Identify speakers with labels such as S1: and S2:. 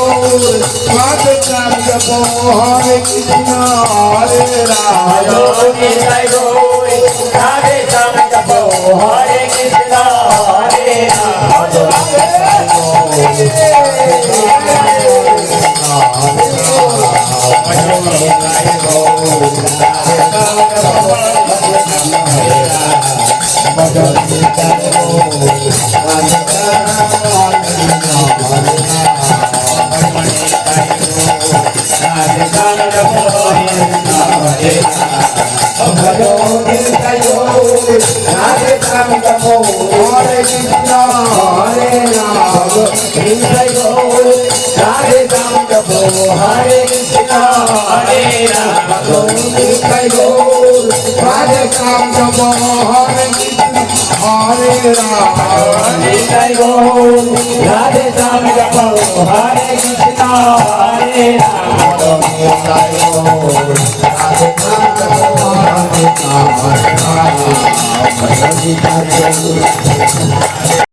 S1: राधे श्याम जपो हरे कृष्ण हरे राम
S2: निताय गौर राधे श्याम जपो हरे कृष्ण हरे राम
S1: राधे श्याम जपो हरे कृष्ण हरे राम
S2: निताय गौर राधे श्याम जपो हरे कृष्ण हरे राम
S1: निताय गौर राधे श्याम जपो हरे कृष्ण हरे राम
S2: निताय गौर राधे श्याम जपो हरे कृष्ण हरे राम
S1: निताय गौर राधे श्याम जपो हरे कृष्ण हरे राम